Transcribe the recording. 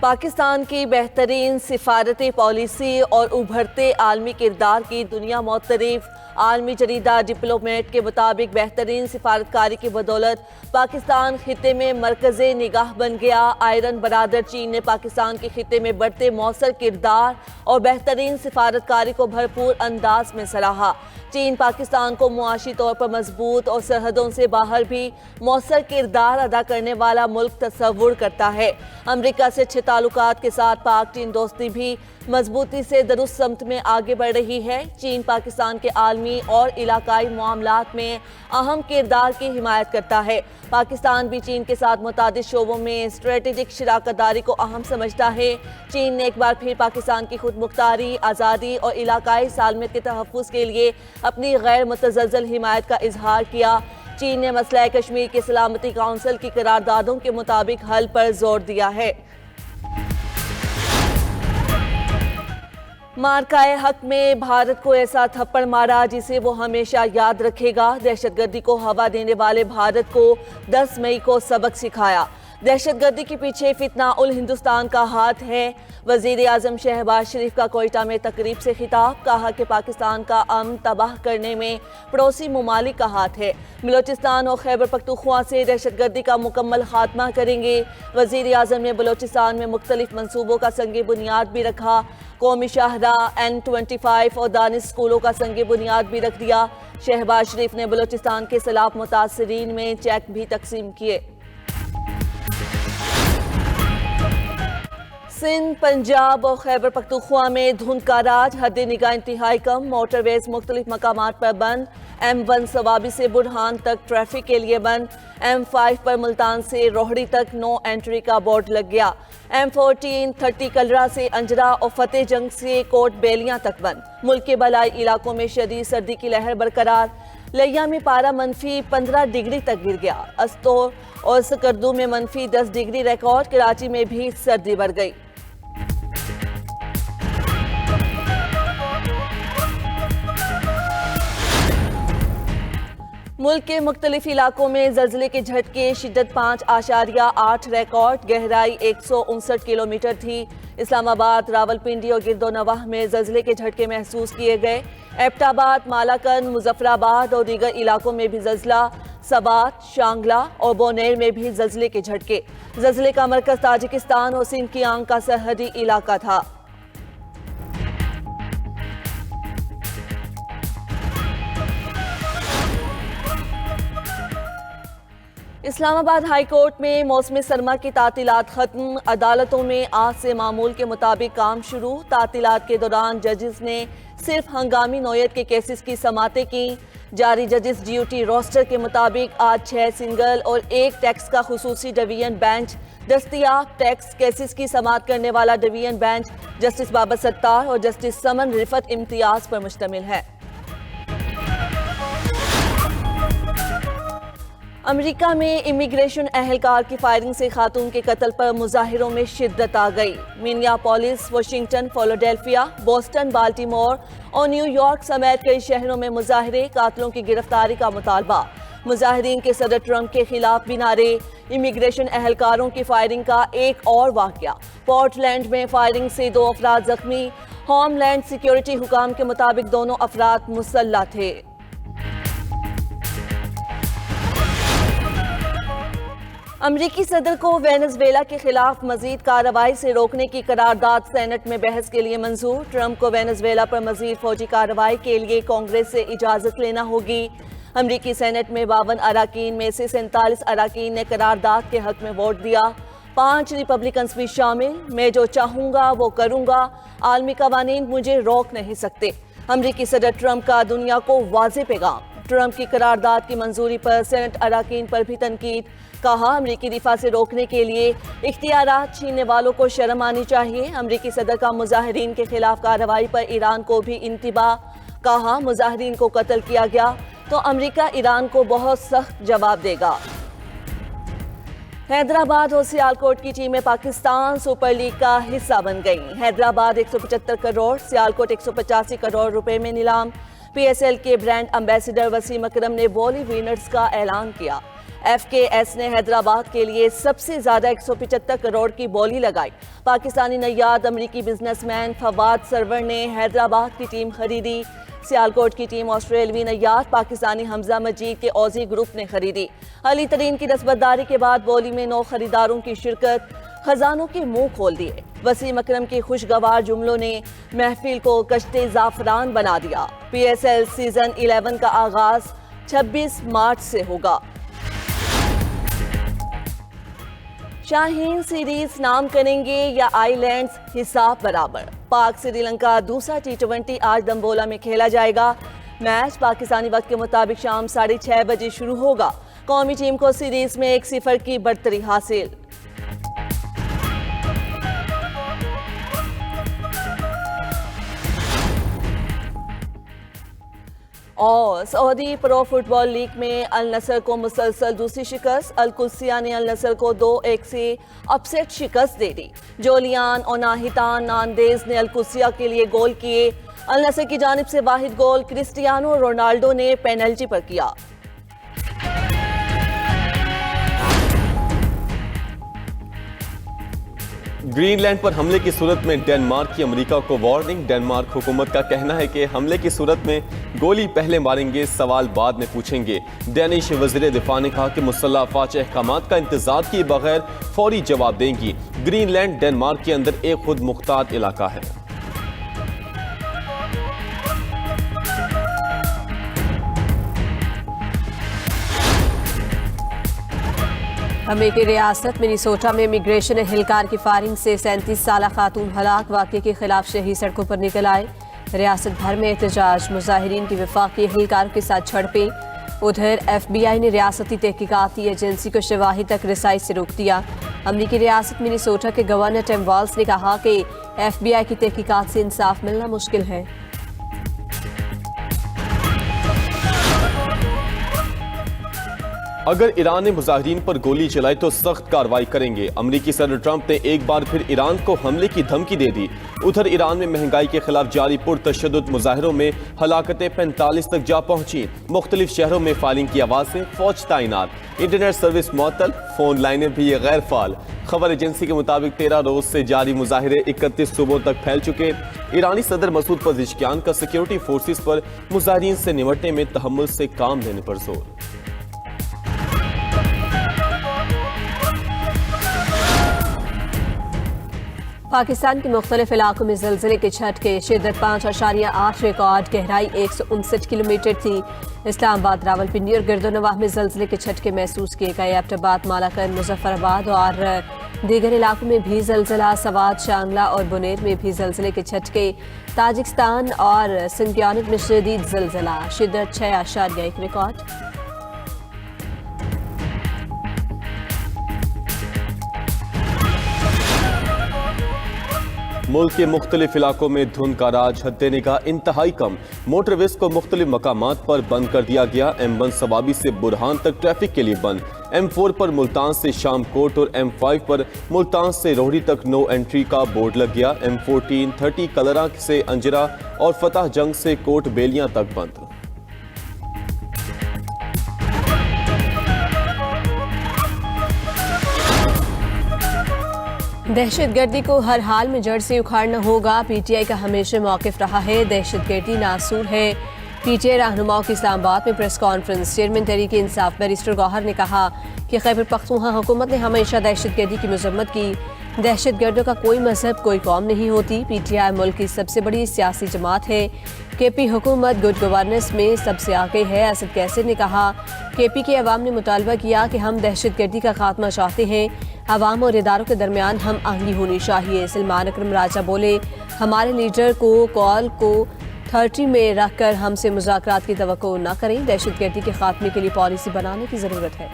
पाकिस्तान की बेहतरीन सिफारती पॉलिसी और उभरते आलमी किरदार की दुनिया मोतरफ आलमी जरीदा डिप्लोमेट के मुताबिक बेहतरीन सिफारतकारी की बदौलत पाकिस्तान खिते में मरकज़ निगाह बन गया। आयरन बरादर चीन ने पाकिस्तान के खिते में बढ़ते मौसर किरदार और बेहतरीन सिफारतकारी को भरपूर अंदाज में सराहा। चीन पाकिस्तान को मुआशी तौर पर मजबूत और सरहदों से बाहर भी मौसर किरदार अदा करने वाला मुल्क तस्वुर करता है। अमरीका से अच्छे ताल्लुकात के साथ पाक चीन दोस्ती भी मजबूती से दुरुस्त समत में आगे बढ़ रही है। चीन पाकिस्तान के आलमी और इलाकाई मामलात में अहम किरदार की हिमायत करता है। पाकिस्तान भी चीन के साथ मुतादिद शोबों में स्ट्रेटेजिक शराकतदारी को अहम समझता है। चीन ने एक बार फिर पाकिस्तान की खुद मुख्तारी, आज़ादी और इलाकाई सालमियत के तहफ़्फ़ुज़ के लिए अपनी गैर मुतज़लज़ल हिमायत का इजहार किया। चीन ने मसला कश्मीर के सलामती काउंसिल की करारदादों के मुताबिक हल पर जोर दिया है। मार्काए हक में भारत को ऐसा थप्पड़ मारा जिसे वो हमेशा याद रखेगा। दहशतगर्दी को हवा देने वाले भारत को 10 मई को सबक सिखाया। दहशतगर्दी के पीछे फितना उल हिंदुस्तान का हाथ है। वज़ीर आज़म शहबाज शरीफ का कोयटा में तकरीब से खिताब, कहा कि पाकिस्तान का अमन तबाह करने में पड़ोसी ममालिक का हाथ है। बलोचिस्तान और खैबर पख्तूनख्वा से दहशतगर्दी का मुकम्मल खात्मा करेंगे। वज़ीर आज़म ने बलोचिस्तान में मुख्तलिफ मनसूबों का संग बुनियाद भी रखा। कौमी शाहरा, N25 और दानिश स्कूलों का संग बुनियाद भी रख दिया। शहबाज शरीफ ने बलोचिस्तान के सैलाब मुतासरीन में चेक भी तकसीम किए। सिंध, पंजाब और खैबर पख्तूनख्वा में धुंध का राज, हद निगाह इंतहाई कम, मोटरवेज मुख्तलिफ मकामात पर बंद। M1 सवाबी से बुरहान तक ट्रैफिक के लिए बंद। M5 पर मुल्तान से रोहड़ी तक नो एंट्री का बोर्ड लग गया। M14 30 कलरा से अंजरा और फतेह जंग से कोट बेलियां तक बंद। मुल्क के बलाई इलाकों में शदीद सर्दी की लहर बरकरार। लिया में पारा -15 डिग्री तक गिर गया। अस्तोर और सकरदू में -10 डिग्री रिकॉर्ड। कराची में भी सर्दी बढ़ गई। मुल्क के मुख्तलिफ इलाकों में ज़लज़ले के झटके, शिद्दत 5.8 रिकॉर्ड, गहराई 159 किलोमीटर थी। इस्लामाबाद, रावलपिंडी और गिरदोनवाह में ज़लज़ले के झटके महसूस किए गए। एबटाबाद, मालाकन, मुजफ्फराबाद और दीगर इलाकों में भी ज़लज़ला। सबात, शांगला और बोनेर में भी ज़लज़ले के झटके। ज़लज़ले का मरकज़ ताजिकिस्तान और सिंध की आंग का सरहदी इलाका था। इस्लामाबाद हाई कोर्ट में मौसम सरमा की तातीलात खत्म। अदालतों में आज से मामूल के मुताबिक काम शुरू। तातीलात के दौरान जजेस ने सिर्फ हंगामी नौयत के केसेस की समातें की। जारी जजेस ड्यूटी रोस्टर के मुताबिक आज 6 सिंगल और 1 टैक्स का खुसूसी डिवीजन बेंच दस्तयाब। टैक्स केसेस की समात करने वाला division bench justice Babar Sattar और जस्टिस समन रिफत इम्तियाज पर मुश्तमिल है। अमेरिका में इमिग्रेशन अहलकार की फायरिंग से खातून के कत्ल पर मुजाहिरों में शिद्दत आ गई। Minneapolis, Washington, Philadelphia, Boston, Baltimore और न्यूयॉर्क समेत कई शहरों में मुजाहिरे, कातलों की गिरफ्तारी का मुतालबा। मुजाहिरीन के सदर ट्रंप के खिलाफ भी नारे। इमिग्रेशन अहलकारों की फायरिंग का एक और वाकया, पोर्टलैंड में फायरिंग से 2 अफराद जख्मी। होमलैंड सिक्योरिटी हुकाम के मुताबिक दोनों अफराद मुसल्लह थे। अमरीकी सदर को वेनेजुएला के खिलाफ मजीद कार्रवाई से रोकने की करारदाद सेनेट में बहस के लिए मंजूर। ट्रंप को वेनेजुएला पर मजीद फौजी कार्रवाई के लिए कांग्रेस से इजाजत लेना होगी। अमरीकी सेनेट में 52 अराकीन में से 47 अराकीन ने करारदाद के हक में वोट दिया। 5 रिपब्लिकन्स भी शामिल। मैं जो चाहूंगा वो करूंगा, आलमी कवानीन मुझे रोक नहीं सकते। अमरीकी सदर ट्रंप का दुनिया को वाज़ेह पैगाम। ट्रंप की करारदाद की मंजूरी पर सेनेट अराकीन पर भी तनकीद। कहा, अमरीकी दिफा से रोकने के लिए इख्तियारात छीनने वालों को शर्म आनी चाहिए। अमरीकी सदर का मुजाहिरीन के खिलाफ कार्रवाई पर ईरान को भी इंतबाह। कहा, मुजाहिरीन को कत्ल किया गया तो अमरीका ईरान को बहुत सख्त जवाब देगा। हैदराबाद और सियालकोट की टीमें पाकिस्तान सुपर लीग का हिस्सा बन गई। हैदराबाद 175 करोड़, सियालकोट 185 करोड़ रुपए में नीलाम। PSL के ब्रांड एम्बेसडर वसीम अकरम ने बॉली विनर्स का ऐलान किया। FKS ने हैदराबाद के लिए सबसे ज्यादा 175 करोड़ की बोली लगाई। पाकिस्तानी नैयाद अमरीकी बिजनेसमैन फवाद सरवर ने हैदराबाद की टीम खरीदी। सियालकोट की टीम ऑस्ट्रेलवी नैयाद पाकिस्तानी हमजा मजीद के औजी ग्रुप ने खरीदी। अली तरीन की दस्तबरदारी के बाद बोली में 9 खरीदारों की शिरकत खजानों के मुंह खोल दिए। वसीम अकरम के खुशगवार जुमलों ने महफिल को कश्ते जाफरान बना दिया। PSL सीजन 11 का आगाज 26 मार्च से होगा। शाहीन सीरीज नाम करेंगे या आइलैंड्स, हिसाब बराबर। पाक श्रीलंका दूसरा T20 आज दंबोला में खेला जाएगा। मैच पाकिस्तानी वक्त के मुताबिक शाम 6:30 बजे शुरू होगा। कौमी टीम को सीरीज में 1-0 की बढ़तरी हासिल। और सऊदी प्रो फुटबॉल लीग में अल नसर को मुसलसल दूसरी शिकस्त। अल कुदसिया ने अल नसर को 2-1 से अपसेट शिकस्त दे दी। जोलियान और नाहितान नांदेज ने अल कुदसिया के लिए गोल किए। अल नसर की जानिब से वाहिद गोल क्रिस्टियानो रोनाल्डो ने पेनल्टी पर किया। ग्रीनलैंड पर हमले की सूरत में डेनमार्क की अमेरिका को वार्निंग। डेनमार्क हुकूमत का कहना है कि हमले की सूरत में गोली पहले मारेंगे, सवाल बाद में पूछेंगे। डेनिश वज़ीर दिफा ने कहा कि मुसल्लह अफवाज अहकामात का इंतजार किए बगैर फौरी जवाब देंगी। ग्रीनलैंड डेनमार्क के अंदर एक खुद मुख्तार इलाका है। अमेरिकी रियासत मिनीसोटा में इमिग्रेशन एहलकार की फायरिंग से 37 साला खातून हलाक। वाक़े के खिलाफ शहरी सड़कों पर निकल आए। रियासत भर में एहतजाज, मुजाहिरीन की वफाकी एहलकार के साथ झड़पें। उधर FBI ने रियासती तहकीकाती एजेंसी को शवाहिद तक रसाई से रोक दिया। अमेरिकी रियासत मिनीसोटा के गवर्नर टिम वाल्स ने कहा कि FBI की तहकीकात से इंसाफ मिलना मुश्किल है। अगर ईरान ने मुजाहिरीन पर गोली चलाई तो सख्त कार्रवाई करेंगे। अमेरिकी सदर ट्रंप ने एक बार फिर ईरान को हमले की धमकी दे दी। उधर ईरान में महंगाई के खिलाफ जारी पुरतशद्दुद मुजाहिरों में हलाकतें 45 तक जा पहुंची। मुख्तलिफ शहरों में फायरिंग की आवाज से फौज तैनात। इंटरनेट सर्विस मुअत्तल, फोन लाइनें भी गैर फाल। खबर एजेंसी के मुताबिक 13 रोज से जारी मुजाहिरे 31 सूबों तक फैल चुके। ईरानी सदर मसूद पज़ेश्कियान का सिक्योरिटी फोर्सेस पर मुजाहिरीन से निपटने में तहम्मुल से काम लेने पर जोर। पाकिस्तान के मुख्तलिफ इलाकों में ज़लज़ले के झटके। शिद्दत 5.8 रिकॉर्ड, गहराई 159 किलोमीटर थी। इस्लामाबाद, रावलपिंडी और गिरदोनवाह में ज़लज़ले के झटके महसूस किए गए। एबटाबाद, मालाकन, मुजफ्फराबाद और दीगर इलाकों में भी ज़लज़ला। सवात, शांगला और बुनेर में भी ज़लज़ले के झटके। ताजिकिस्तान और सिंक्यानिक में शदीद ज़लज़ला, शिद्दत 6.1 रिकॉर्ड। मुल्क के मुख्तलिफ इलाकों में धुंध का राज, हद निगाह इंतहाई कम। मोटरवेज को मुख्तलिफ मकामात पर बंद कर दिया गया। M1 सवाबी से बुरहान तक ट्रैफिक के लिए बंद। M4 पर मुल्तान से शामकोट और M5 पर मुल्तान से रोहड़ी तक नो एंट्री का बोर्ड लग गया। M14 30 कलरा से अंजरा और फतह जंग से कोट बेलियां तक बंद। दहशतगर्दी को हर हाल में जड़ से उखाड़ना होगा। PTI का हमेशा मौक़िफ़ रहा है, दहशतगर्दी नासूर है। PTI रहनुमाओं की इस्लामाबाद में press conference. Chairman Tehreek Insaf barrister Gauhar ने कहा कि खैबर पख्तूनख्वा हुकूमत ने हमेशा दहशतगर्दी की मजम्मत की। दहशतगर्दों का कोई मजहब, कोई कौम नहीं होती। PTI मुल्क की सबसे बड़ी सियासी जमात है। KP हुकूमत गुड गवर्नेंस में सबसे आगे है। असद कैसर ने कहा KP के अवाम ने मुतालबा किया कि हम दहशतगर्दी का खात्मा चाहते हैं। अवाम और इदारों के दरमियान हम आहंगी होनी चाहिए। सलमान अकरम राजा बोले, हमारे लीडर को कॉल को 30 में रखकर हमसे मुज़ाकरात की तवक्को न करें। दहशतगर्दी के खात्मे के लिए पॉलिसी बनाने की ज़रूरत है।